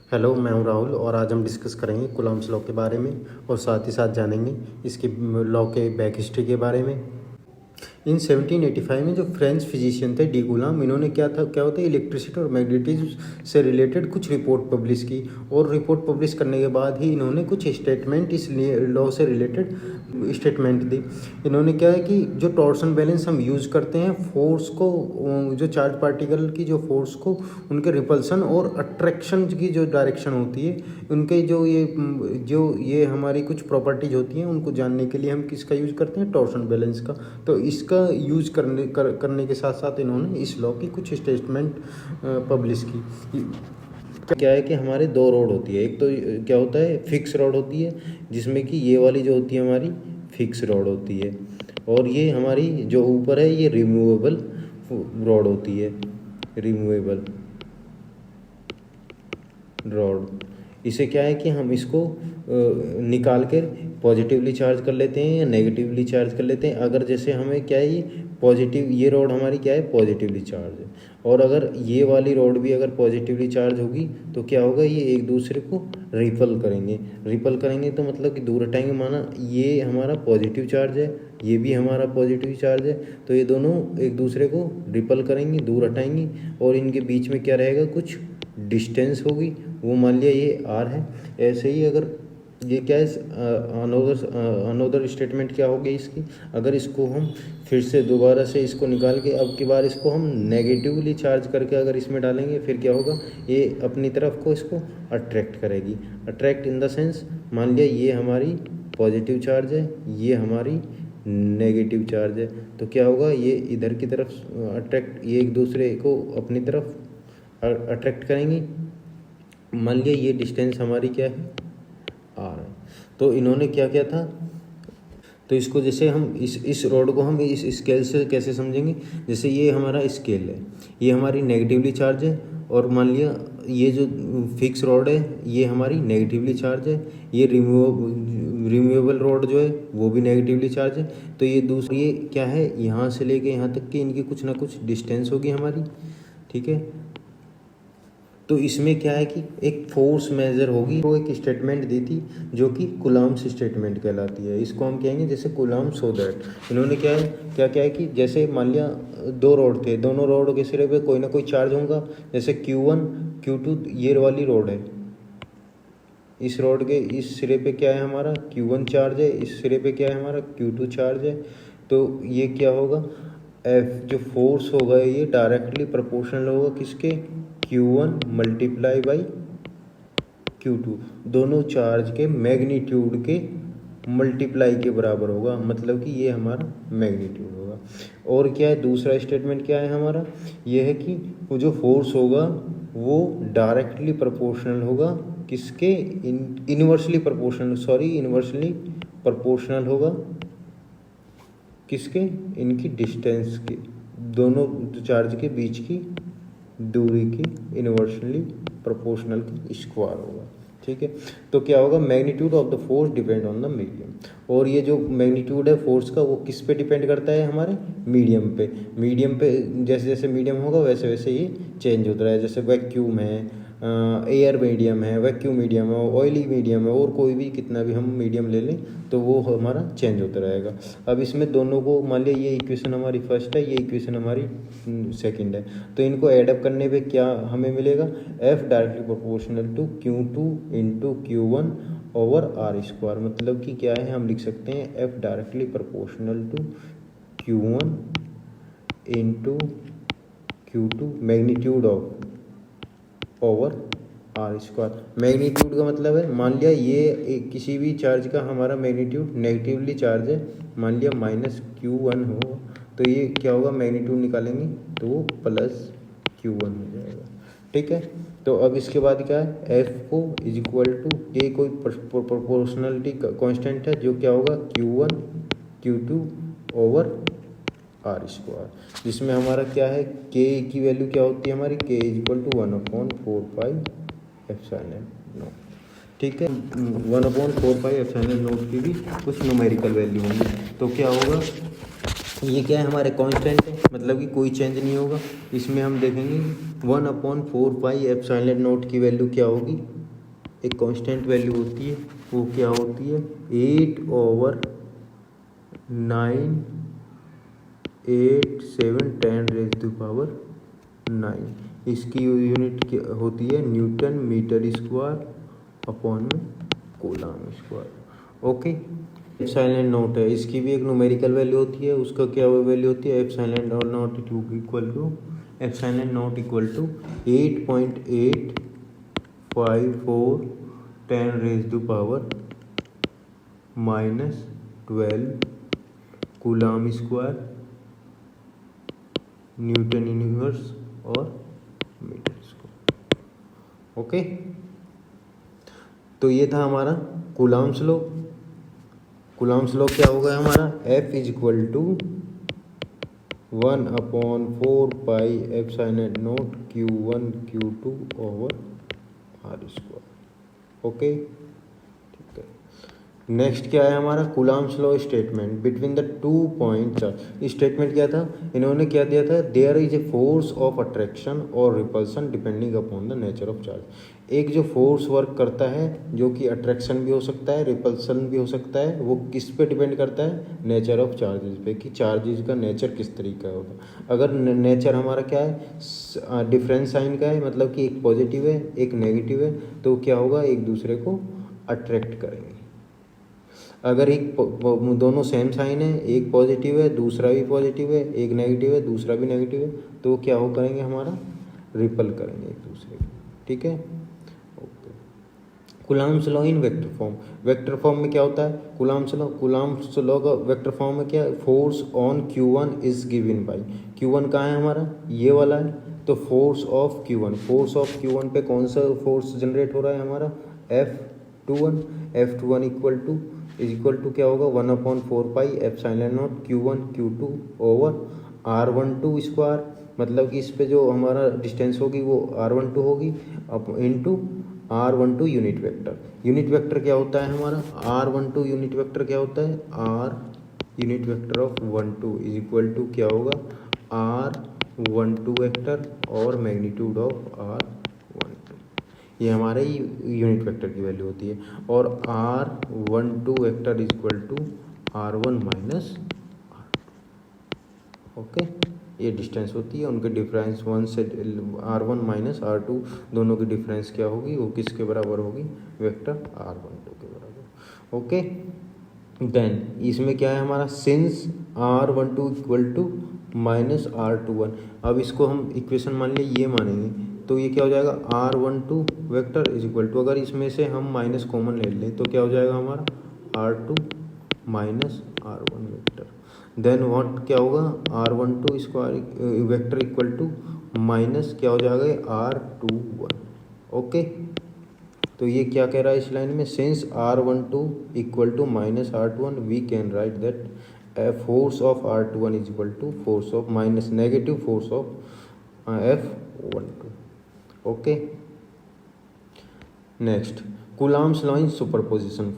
Hello, मैं हूं राहुल और आज हम डिस्कस करेंगे कूलम्ब्स लॉ के बारे में और साथ ही साथ जानेंगे इसके लॉ के बैक हिस्ट्री के बारे में। इन 1785 में जो फ्रेंच फिजिशियन थे डी कूलम्ब, इन्होंने क्या होता है इलेक्ट्रिसिटी और मैग्नेटिज्म से रिलेटेड कुछ रिपोर्ट पब्लिश की और रिपोर्ट पब्लिश करने के बाद ही इन्होंने कुछ स्टेटमेंट इस लॉ से रिलेटेड स्टेटमेंट दी। इन्होंने क्या है कि जो टॉर्सन बैलेंस हम यूज़ करते हैं फोर्स को, जो चार्ज पार्टिकल की जो फोर्स को उनके रिपल्सन और अट्रैक्शन की जो डायरेक्शन होती है, उनके जो ये हमारी कुछ प्रॉपर्टीज होती हैं, उनको जानने के लिए हम किसका यूज़ करते हैं, टॉर्सन बैलेंस का। तो इसका यूज़ करने के साथ साथ इन्होंने इस लॉ की कुछ स्टेटमेंट पब्लिश की। क्या है कि हमारे दो रोड होती है, एक तो क्या होता है फिक्स रोड होती है, जिसमें कि ये वाली जो होती है हमारी फिक्स रोड होती है, और ये हमारी जो ऊपर है ये रिमूवेबल रोड होती है, रिमूवेबल रॉड। इसे क्या है कि हम इसको निकाल कर पॉजिटिवली चार्ज कर लेते हैं या नेगेटिवली चार्ज कर लेते हैं। अगर जैसे हमें क्या है ये पॉजिटिव, ये रॉड हमारी क्या है पॉजिटिवली चार्ज है, और अगर ये वाली रॉड भी अगर पॉजिटिवली चार्ज होगी तो क्या होगा, ये एक दूसरे को रिपल करेंगे तो मतलब कि दूर हटाएंगे। माना ये हमारा पॉजिटिव चार्ज है, ये भी हमारा पॉजिटिव चार्ज है, तो ये दोनों एक दूसरे को रिपल करेंगे, दूर हटाएंगे, और इनके बीच में क्या रहेगा, कुछ डिस्टेंस होगी, वो मान लिया ये आर है। ऐसे ही अगर ये क्या है अनोदर स्टेटमेंट क्या होगी इसकी, अगर इसको हम फिर से दोबारा से इसको निकाल के अब की बार इसको हम नेगेटिवली चार्ज करके अगर इसमें डालेंगे, फिर क्या होगा, ये अपनी तरफ को इसको अट्रैक्ट करेगी। अट्रैक्ट इन द सेंस, मान लिया ये हमारी पॉजिटिव चार्ज है, ये हमारी नेगेटिव चार्ज है, तो क्या होगा, ये इधर की तरफ अट्रैक्ट, ये एक दूसरे को अपनी तरफ अट्रैक्ट करेंगी। मान लिया ये डिस्टेंस हमारी क्या है, आर है। तो इन्होंने क्या किया था, तो इसको जैसे हम इस रॉड को हम इस स्केल से कैसे समझेंगे, जैसे ये हमारा स्केल है, ये हमारी नेगेटिवली चार्ज है, और मान लिया ये जो फिक्स रॉड है ये हमारी नेगेटिवली चार्ज है, ये रिमूवेबल रॉड जो है वो भी नेगेटिवली चार्ज है। तो ये दूसरी ये क्या है, यहाँ से लेके यहाँ तक की इनकी कुछ ना कुछ डिस्टेंस होगी हमारी, ठीक है। तो इसमें क्या है कि एक फोर्स मेजर होगी, वो एक स्टेटमेंट दी थी जो कि कूलम्ब्स स्टेटमेंट कहलाती है। इसको हम कहेंगे जैसे कूलम्ब सो दैट। इन्होंने क्या है कि जैसे मान लिया दो रोड थे, दोनों रोड के सिरे पे कोई ना कोई चार्ज होगा, जैसे Q1 Q2 ये वाली रोड है, इस रोड के इस सिरे पे क्या है हमारा Q1 चार्ज है, इस सिरे पे क्या है हमारा Q2 चार्ज है। तो ये क्या होगा, F जो फोर्स होगा ये डायरेक्टली प्रोपोर्शनल होगा किसके, Q1 मल्टीप्लाई बाई Q2, दोनों चार्ज के मैग्नीट्यूड के मल्टीप्लाई के बराबर होगा, मतलब कि ये हमारा मैग्नीट्यूड होगा। और क्या है दूसरा स्टेटमेंट क्या है हमारा, ये है कि वो जो फोर्स होगा वो डायरेक्टली प्रोपोर्शनल होगा किसके, इनवर्सली प्रोपोर्शनल होगा किसके, इनकी डिस्टेंस के, दोनों चार्ज के बीच की दूरी की इनवर्सली प्रोपोर्शनल की स्क्वायर होगा, ठीक है। तो क्या होगा, magnitude of the force depend on the medium, और ये जो मैग्नीट्यूड है फोर्स का वो किस पे डिपेंड करता है, हमारे मीडियम पे जैसे जैसे मीडियम होगा वैसे वैसे ये चेंज होता है। जैसे वैक्यूम है, एयर मीडियम है, वैक्यूम मीडियम है, ऑयली मीडियम है, और कोई भी कितना भी हम मीडियम ले लें तो वो हमारा चेंज होता रहेगा। अब इसमें दोनों को मान लिया ये इक्वेशन हमारी फर्स्ट है, ये इक्वेशन हमारी सेकंड है, तो इनको एडअप करने पे क्या हमें मिलेगा, F directly proportional to Q2 into Q1 over R square. मतलब कि क्या है, हम लिख सकते हैं F directly proportional to Q1 into Q2 magnitude of over R square. Magnitude का मतलब है, मान लिया ये किसी भी चार्ज का हमारा मैग्नीट्यूड नेगेटिवली चार्ज है, मान लिया -Q1 हो, तो ये क्या होगा, मैग्नीट्यूड निकालेंगे तो वो +Q1 हो जाएगा, ठीक है। तो अब इसके बाद क्या है, F को इज इक्वल टू, ये कोई प्रोपोर्शनलिटी कांस्टेंट है जो क्या होगा, Q1 Q2 over R square, जिसमें हमारा क्या है, K की वैल्यू क्या होती है हमारी, K इज इक्वल टू 1/4πε0, ठीक है। 1/4πε0 की भी कुछ न्यूमेरिकल वैल्यू होंगी। तो क्या होगा, ये क्या है हमारे कांस्टेंट है, मतलब कि कोई चेंज नहीं होगा। इसमें हम देखेंगे 1/4πε0 की वैल्यू क्या होगी, एक कांस्टेंट वैल्यू होती है, वो क्या होती है 8/9 8 7 10⁻⁹। इसकी यूनिट क्या होती है न्यूटन मीटर स्क्वायर अपॉन में coulomb square. Okay, epsilon not है, इसकी भी एक न्यूमेरिकल वैल्यू होती है, उसका क्या वैल्यू होती है epsilon naught equal to epsilon naught equal to 8.854 10⁻⁻12 coulomb square newton inverse और मीटर स्क्वायर। ओके, तो ये था हमारा कूलम्स लॉ। कूलम्स लॉ क्या होगा हमारा F is equal to 1/4πε0 Q1 Q2 over R square. Okay, ठीक है। नेक्स्ट क्या है हमारा Coulomb's law statement between the 2 point charge. Statement क्या था, इन्होंने क्या दिया था there is a force of attraction और repulsion depending upon the nature of charge. एक जो फोर्स वर्क करता है जो कि अट्रैक्शन भी हो सकता है रिपल्सन भी हो सकता है, वो किस पे डिपेंड करता है नेचर ऑफ चार्जेस पे, कि चार्जेस का नेचर किस तरीका होगा। अगर नेचर हमारा क्या है डिफरेंट साइन का है, मतलब कि एक पॉजिटिव है एक नेगेटिव है, तो क्या होगा एक दूसरे को अट्रैक्ट करेंगे। अगर एक दोनों सेम साइन है, एक पॉजिटिव है दूसरा भी पॉजिटिव है, एक नेगेटिव है दूसरा भी नेगेटिव है, तो क्या हो करेंगे हमारा रिपल करेंगे एक दूसरे को। ठीक है, ओके। कूलम्स लॉ इन वेक्टर फॉर्म। वेक्टर फॉर्म में क्या होता है कूलम्स लॉ का वेक्टर फॉर्म में क्या है force on Q1 is given by Q1 कहाँ है हमारा ये वाला है, तो फोर्स ऑफ Q1 पे कौन सा फोर्स जनरेट हो रहा है हमारा F21 इक्वल टू क्या होगा 1/4πε0 Q1 Q2 over R12 square, मतलब कि इस पे जो हमारा डिस्टेंस होगी वो R12 होगी अब इंटू R12 यूनिट वेक्टर क्या होता है हमारा R12 यूनिट वेक्टर क्या होता है R unit vector of 12 is equal to क्या होगा R12 वेक्टर और मैग्नीट्यूड ऑफ R12, ये हमारे यूनिट वेक्टर की वैल्यू होती है। और R12 vector is equal to R1 minus R2। Okay, ये डिस्टेंस होती है, उनके डिफरेंस 1 से R1 माइनस R2 दोनों की डिफरेंस क्या होगी वो किसके बराबर होगी वेक्टर R12 के बराबर। ओके, देन इसमें क्या है हमारा since R12 equal to minus R21, अब इसको हम इक्वेशन मान लिया ये मानेंगे, तो ये क्या हो जाएगा R12 vector is equal to, अगर इसमें से हम माइनस कॉमन ले लें तो क्या हो जाएगा हमारा R2 minus R1 vector, then what क्या होगा R12 square vector equal to minus क्या हो जाएगा R21। ओके, तो ये क्या कह रहा है इस लाइन में since R12 equal to minus R21 we can write that force of R21 is equal to force of minus negative force of F12। Okay, next Coulomb's law in superposition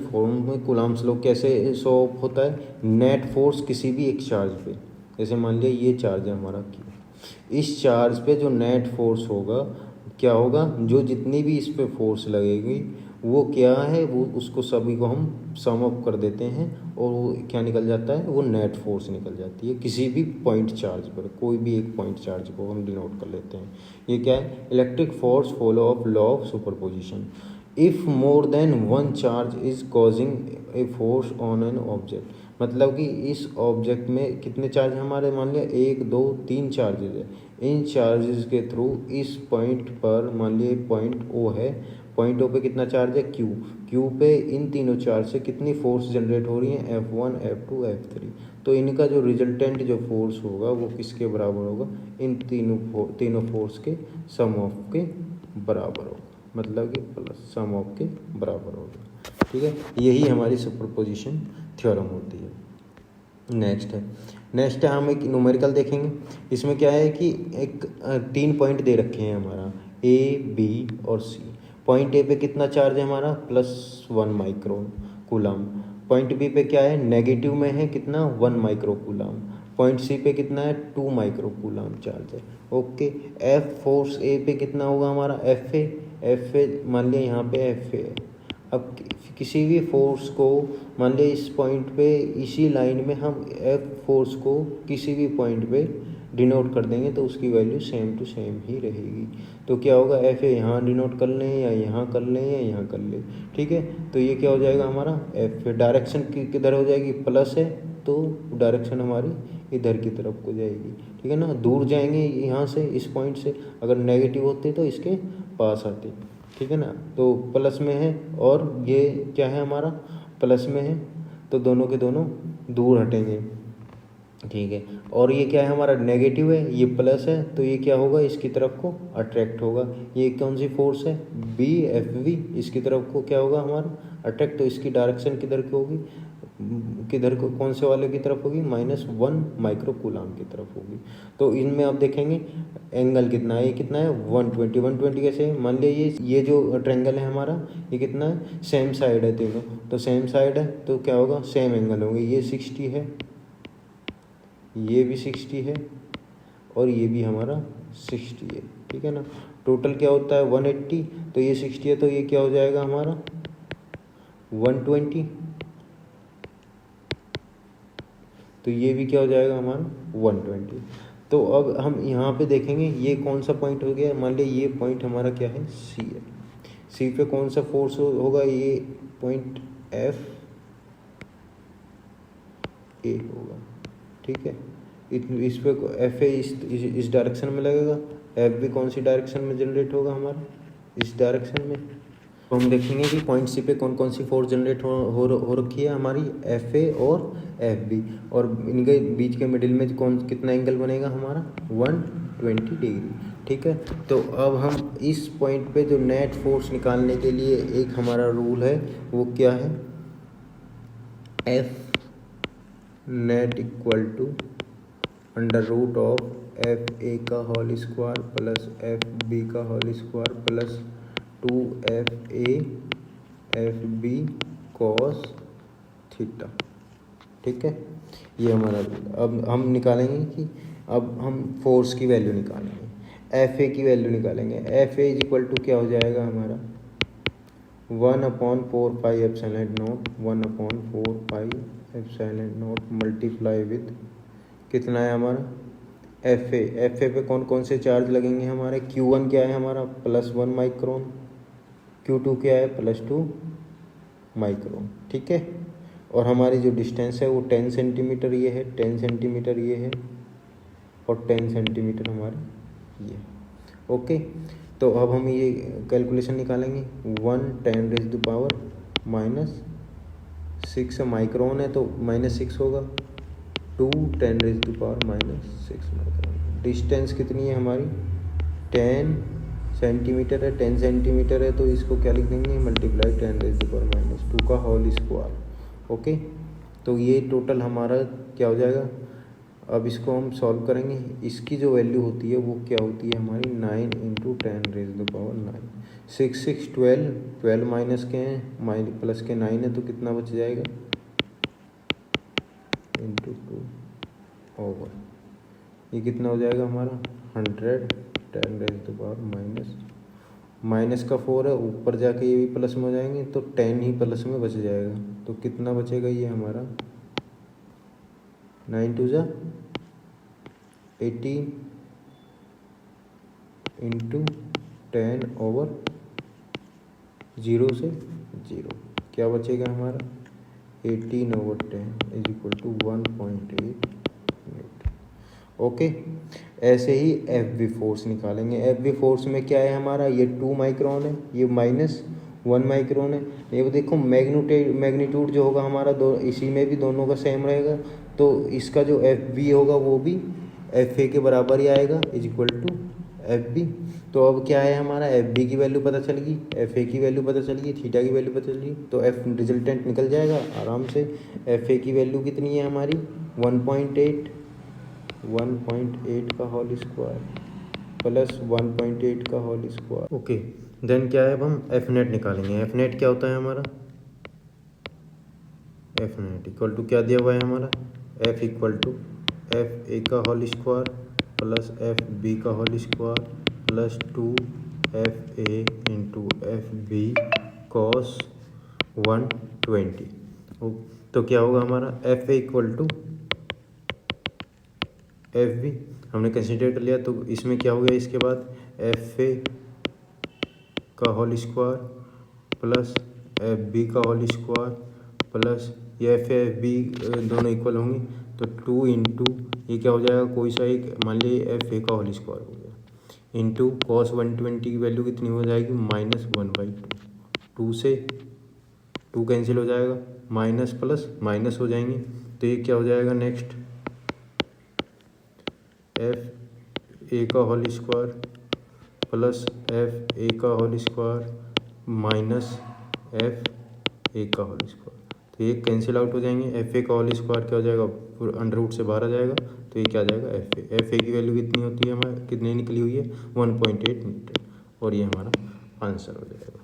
form में Coulomb's law कैसे show off होता है net force किसी भी एक charge पे, जैसे मान लिया ये चार्ज है हमारा Q, इस चार्ज पे जो नेट फोर्स होगा क्या होगा जो जितनी भी इस पे फोर्स लगेगी वो क्या है वो उसको सभी को हम सम अप कर देते हैं और वो क्या निकल जाता है वो नेट फोर्स निकल जाती है किसी भी पॉइंट चार्ज पर, कोई भी एक पॉइंट चार्ज को हम डिनोट कर लेते हैं। ये क्या है electric force follow of law of superposition. If more than one charge is causing a force on an object, मतलब कि इस ऑब्जेक्ट में कितने चार्ज हमारे मान लिया 1 2 3 चार्जेज है, इन चार्जेस के थ्रू इस पॉइंट पर मान लिए पॉइंट ओ है, पॉइंट ओ पे कितना चार्ज है क्यू पे इन तीनों चार्ज से कितनी फोर्स जनरेट हो रही है F1 F2 F3, तो इनका जो रिजल्टेंट जो फोर्स होगा वो किसके बराबर होगा इन तीनों फोर्स के सम ऑफ के बराबर होगा, मतलब कि प्लस सम ऑफ के बराबर होगा। ठीक है, यही हमारी सुपरपोजिशन थ्योरम होती है। नेक्स्ट है हम एक न्यूमेरिकल देखेंगे। इसमें क्या है कि एक 3 पॉइंट दे रखे हैं हमारा A B और C। पॉइंट ए पे कितना चार्ज है हमारा +1 माइक्रो कूलम, पॉइंट बी पे क्या है नेगेटिव में है कितना 1 माइक्रो कूलम, पॉइंट सी पे कितना है 2 माइक्रो कूलम चार्ज है। ओके, एफ फोर्स ए पे कितना होगा हमारा एफ ए मान लिया यहाँ पे एफ ए है। अब किसी भी फोर्स को मान लिया इस पॉइंट पे इसी लाइन में हम एफ फोर्स को किसी भी पॉइंट पे डिनोट कर देंगे तो उसकी वैल्यू सेम टू सेम ही रहेगी। तो क्या होगा, एफ ए यहाँ डिनोट कर लें या यहाँ कर लें या यहाँ कर लें, ठीक है। तो ये क्या हो जाएगा हमारा एफ ए, डायरेक्शन किधर हो जाएगी, प्लस है तो डायरेक्शन हमारी इधर की तरफ को जाएगी, ठीक है ना। दूर जाएंगे यहाँ से इस पॉइंट से, अगर नेगेटिव होते तो इसके पास आते, ठीक है ना। तो प्लस में है और ये क्या है हमारा प्लस में है, तो दोनों के दोनों दूर हटेंगे, ठीक है। और ये क्या है हमारा नेगेटिव है, ये प्लस है, तो ये क्या होगा इसकी तरफ को अट्रैक्ट होगा। ये कौन सी फोर्स है, बी एफ वी, इसकी तरफ को क्या होगा हमारा अट्रैक्ट, तो इसकी डायरेक्शन किधर की होगी, किधर को कौन से वाले की तरफ होगी, -1 माइक्रो कूलाम की तरफ होगी। तो इनमें आप देखेंगे एंगल कितना है, ये कितना है 120। 120 कैसे है, मान लिया ये जो ट्रायंगल है हमारा ये कितना है, सेम साइड है तीनों, तो सेम साइड है तो क्या होगा सेम एंगल होंगे। ये 60 है, ये भी 60 है और ये भी हमारा 60 है, ठीक है ना। टोटल क्या होता है 180, तो ये 60 है तो ये क्या हो जाएगा हमारा 120, तो ये भी क्या हो जाएगा हमारा 120। तो अब हम यहाँ पे देखेंगे ये कौन सा पॉइंट हो गया, मान लिया ये पॉइंट हमारा क्या है सी है। सी पे कौन सा फोर्स होगा, ये पॉइंट एफ ए होगा, ठीक है। इस पे एफ ए इस डायरेक्शन में लगेगा, एफ भी कौन सी डायरेक्शन में जनरेट होगा हमारा इस डायरेक्शन में। तो हम देखेंगे कि पॉइंट सी पे कौन कौन सी फोर्स जनरेट हो रखी है हमारी एफ ए और एफ बी, और इनके बीच के मिडिल में कौन कितना एंगल बनेगा हमारा 120 डिग्री, ठीक है। तो अब हम इस पॉइंट पे जो नेट फोर्स निकालने के लिए एक हमारा रूल है वो क्या है, एफ नेट इक्वल टू √ऑफ एफ ए का whole square plus F B का whole square plus 2FA FB cos theta, ठीक है। ये हमारा अब हम निकालेंगे कि अब हम फोर्स की वैल्यू निकालेंगे, एफ ए की वैल्यू निकालेंगे। F A is equal to क्या हो जाएगा हमारा 1/4 pi epsilon naught, 1/4 pi epsilon naught multiply with कितना है हमारा एफ ए पे कौन कौन से चार्ज लगेंगे हमारे, Q1 क्या है हमारा +1 माइक्रोन, Q2 क्या है +2 माइक्रोन, ठीक है। और हमारी जो डिस्टेंस है वो 10 सेंटीमीटर ये है, 10 सेंटीमीटर ये है और 10 सेंटीमीटर हमारे ये, ओके। तो अब हम ये कैलकुलेशन निकालेंगे, 1 10⁻⁻6 माइक्रोन है तो -6 होगा, 2 10⁻⁻6 माइक्रोन। डिस्टेंस कितनी है हमारी 10 सेंटीमीटर है, 10 सेंटीमीटर है तो इसको क्या लिख देंगे मल्टीप्लाई 10⁻⁻2 का होल स्क्वायर, ओके। तो ये टोटल हमारा क्या हो जाएगा। अब इसको हम सॉल्व करेंगे, इसकी जो वैल्यू होती है वो क्या होती है हमारी 9 × 10⁻9, 6 6 12, 12 माइनस के हैं प्लस के 9 है तो कितना बच जाएगा × 2 ओवर, ये कितना हो जाएगा हमारा 100 10⁻⁻, माइनस का 4 है ऊपर जाके ये भी प्लस में हो जाएंगे तो 10 ही प्लस में बच जाएगा, तो कितना बचेगा ये हमारा 9 2 जा 18 × 10 ओवर 0 से 0, क्या बचेगा हमारा 18/10 is equal to 1.8 newton, okay. ऐसे ही एफ बी फोर्स निकालेंगे। एफ बी फोर्स में क्या है हमारा, ये 2 माइक्रोन है, ये -1 माइक्रोन है। ये देखो मैग्नीट्यूड जो होगा हमारा दो इसी में भी दोनों का सेम रहेगा, तो इसका जो एफ बी होगा वो भी एफ ए के बराबर ही आएगा is equal to F B. तो अब क्या है हमारा एफ बी की वैल्यू पता चल गई, एफ ए की वैल्यू पता चल गई, थीटा की वैल्यू पता चल गई, तो एफ रिजल्टेंट निकल जाएगा आराम से। एफ ए की वैल्यू कितनी है हमारी 1.8 का होल स्क्वायर प्लस 1.8 का होल स्क्वायर, ओके। देन क्या है अब हम एफ नेट निकालेंगे। एफ नेट क्या होता है हमारा, एफ नेट इक्वल टू क्या दिया हुआ है हमारा, F equal to F A का whole square plus F B का whole square plus 2 F A into F B cos 120। तो क्या होगा हमारा F A equal to F B हमने कंसिडर कर लिया, तो इसमें क्या हो गया इसके बाद एफ ए का whole square plus F B का होल स्क्वायर प्लस ये एफ ए एफ बी दोनों इक्वल होंगे, तो 2 इंटू ये क्या हो जाएगा, कोई सा एक मान लीजिए एफ ए का होल स्क्वायर हो गया इंटू कॉस 120 की वैल्यू कितनी हो जाएगी -1/2। 2 से 2 कैंसिल हो जाएगा, माइनस प्लस माइनस हो जाएंगे, तो ये क्या हो जाएगा नेक्स्ट एफ ए का whole square plus F A का whole square minus F A का होल स्क्वायर, तो ये कैंसिल आउट हो जाएंगे। एफ ए का होल स्क्वायर क्या हो जाएगा, अंडर रूट से बाहर आ जाएगा, तो ये क्या आ जाएगा एफ ए की वैल्यू कितनी होती है हमारे कितनी निकली हुई है 1.8 मीटर, और ये हमारा आंसर हो जाएगा।